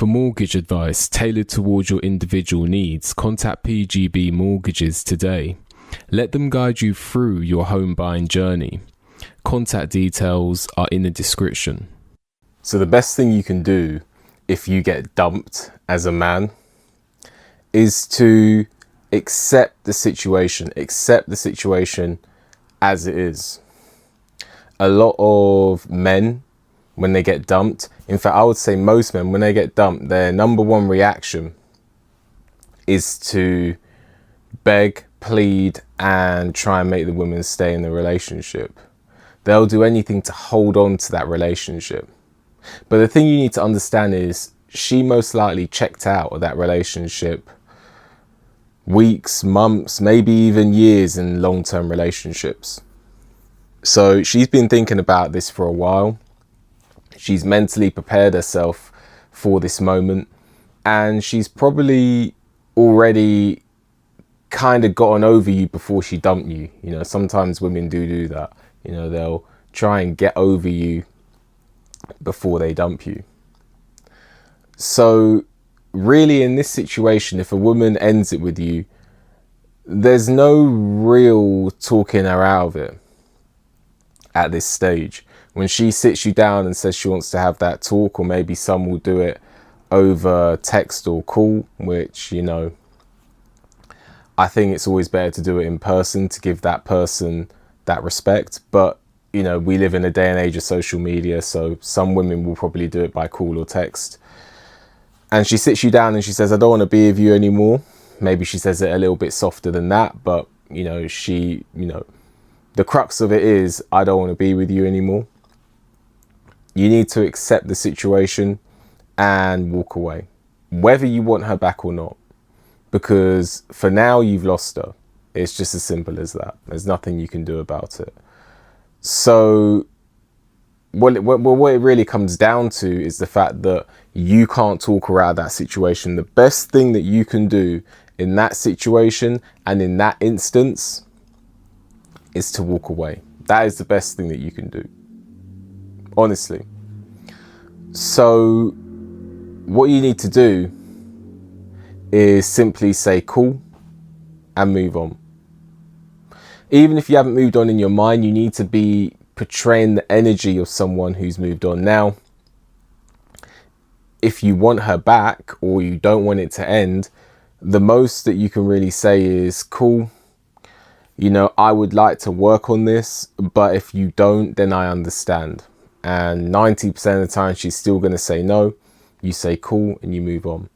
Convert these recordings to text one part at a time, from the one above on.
For mortgage advice tailored towards your individual needs, contact PGB Mortgages today. Let them guide you through your home buying journey. Contact details are in the description. So the best thing you can do if you get dumped as a man is to accept the situation as it is. A lot of men, when they get dumped, in fact, I would say most men, when they get dumped, their number one reaction is to beg, plead, and try and make the woman stay in the relationship. They'll do anything to hold on to that relationship. But the thing you need to understand is she most likely checked out of that relationship weeks, months, maybe even years in long-term relationships. So she's been thinking about this for a while. She's mentally prepared herself for this moment, and she's probably already kind of gotten over you before she dumped you. You know, sometimes women do that. You know, they'll try and get over you before they dump you. So really, in this situation, if a woman ends it with you, there's no real talking her out of it at this stage. When she sits you down and says she wants to have that talk, or maybe some will do it over text or call, which, you know, I think it's always better to do it in person to give that person that respect. But, you know, we live in a day and age of social media, so some women will probably do it by call or text. And she sits you down and she says, I don't want to be with you anymore. Maybe she says it a little bit softer than that, but, you know, the crux of it is, I don't want to be with you anymore. You need to accept the situation and walk away, whether you want her back or not, because for now you've lost her. It's just as simple as that. There's nothing you can do about it. So what it really comes down to is the fact that you can't talk her out of that situation. The best thing that you can do in that situation and in that instance is to walk away. That is the best thing that you can do, honestly. So what you need to do is simply say cool and move on. Even if you haven't moved on in your mind, you need to be portraying the energy of someone who's moved on. Now, if you want her back or you don't want it to end, the most that you can really say is, cool, you know, I would like to work on this, but if you don't, then I understand. And 90% of the time, she's still going to say no. You say cool and you move on.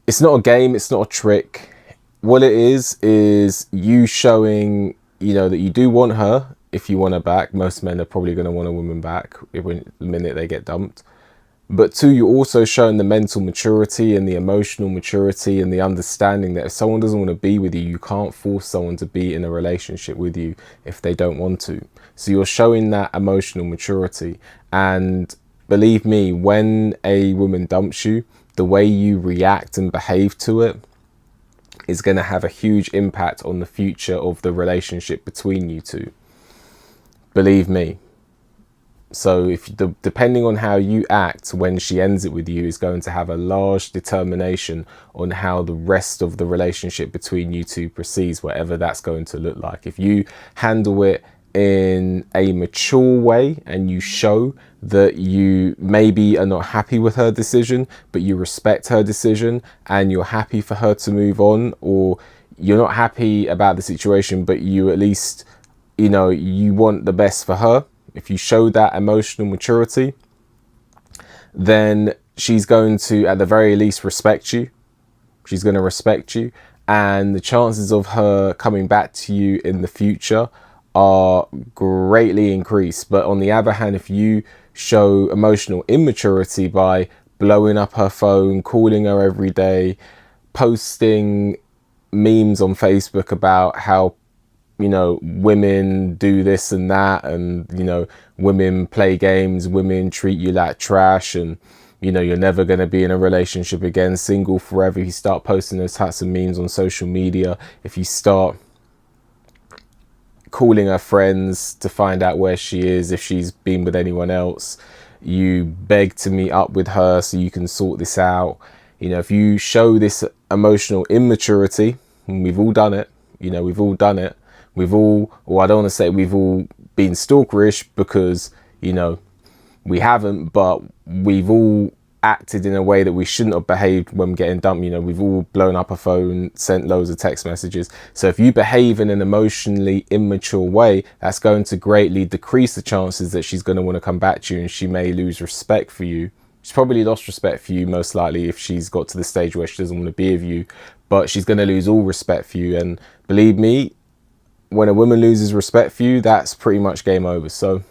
It's not a game. It's not a trick. What it is you showing, you know, that you do want her. If you want her back, most men are probably going to want a woman back the minute they get dumped. But two, you're also showing the mental maturity and the emotional maturity and the understanding that if someone doesn't want to be with you, you can't force someone to be in a relationship with you if they don't want to. So you're showing that emotional maturity. And believe me, when a woman dumps you, the way you react and behave to it is going to have a huge impact on the future of the relationship between you two. Believe me. So depending on how you act when she ends it with you is going to have a large determination on how the rest of the relationship between you two proceeds, whatever that's going to look like. If you handle it in a mature way and you show that you maybe are not happy with her decision, but you respect her decision and you're happy for her to move on, or you're not happy about the situation, but you at least, you know, you want the best for her. If you show that emotional maturity, then she's going to, at the very least, respect you. She's going to respect you. And the chances of her coming back to you in the future are greatly increased. But on the other hand, if you show emotional immaturity by blowing up her phone, calling her every day, posting memes on Facebook about how, you know, women do this and that, and, you know, women play games, women treat you like trash, and, you know, you're never going to be in a relationship again, single forever. If you start posting those types of memes on social media, if you start calling her friends to find out where she is, if she's been with anyone else. You beg to meet up with her so you can sort this out. You know, if you show this emotional immaturity, and we've all done it, you know, we've all done it. We've all, or I don't want to say we've all been stalkerish, because, you know, we haven't, but we've all acted in a way that we shouldn't have behaved when getting dumped. You know, we've all blown up a phone, sent loads of text messages. So if you behave in an emotionally immature way, that's going to greatly decrease the chances that she's going to want to come back to you, and she may lose respect for you. She's probably lost respect for you, most likely, if she's got to the stage where she doesn't want to be with you, but she's going to lose all respect for you. And believe me, when a woman loses respect for you, that's pretty much game over. So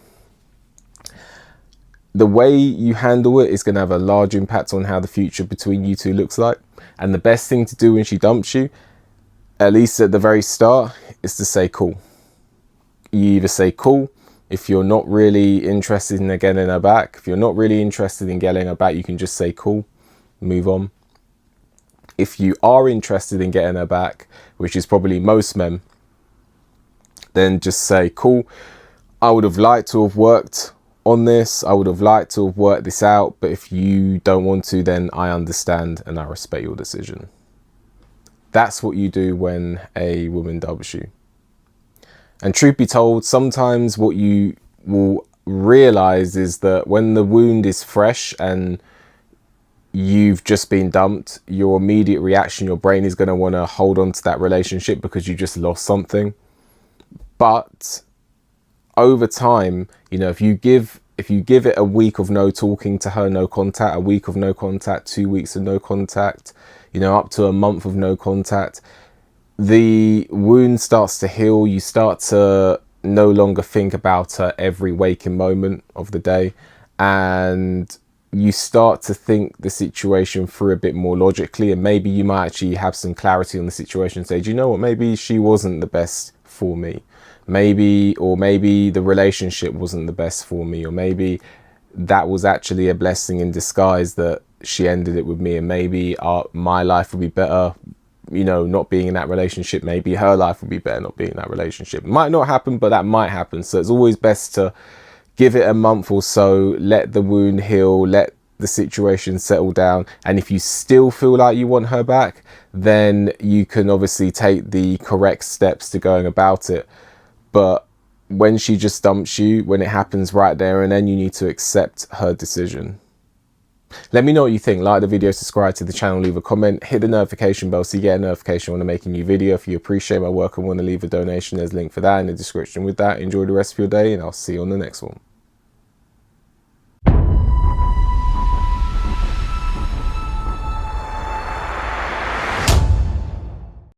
the way you handle it is going to have a large impact on how the future between you two looks like. And the best thing to do when she dumps you, at least at the very start, is to say cool. You either say cool if you're not really interested in getting her back. If you're not really interested in getting her back, you can just say cool, move on. If you are interested in getting her back, which is probably most men, then just say cool, I would have liked to have worked on this, I would have liked to have worked this out, but if you don't want to, then I understand and I respect your decision. That's what you do when a woman dumps you. And truth be told, sometimes what you will realize is that when the wound is fresh and you've just been dumped, your immediate reaction, your brain is going to want to hold on to that relationship because you just lost something. But over time, you know, if you give it a week of no talking to her, no contact, a week of no contact, 2 weeks of no contact, you know, up to a month of no contact, the wound starts to heal. You start to no longer think about her every waking moment of the day, and you start to think the situation through a bit more logically, and maybe you might actually have some clarity on the situation and say, do you know what, maybe she wasn't the best for me. Maybe the relationship wasn't the best for me, or maybe that was actually a blessing in disguise that she ended it with me, and maybe my life would be better, you know, not being in that relationship. Maybe her life would be better not being in that relationship. It might not happen, but that might happen. So it's always best to give it a month or so, let the wound heal, let the situation settle down. And if you still feel like you want her back, then you can obviously take the correct steps to going about it. But when she just dumps you, when it happens right there and then, you need to accept her decision. Let me know what you think. Like the video, subscribe to the channel, leave a comment, hit the notification bell so you get a notification when I make a new video. If you appreciate my work and want to leave a donation, there's a link for that in the description. With that, enjoy the rest of your day, and I'll see you on the next one.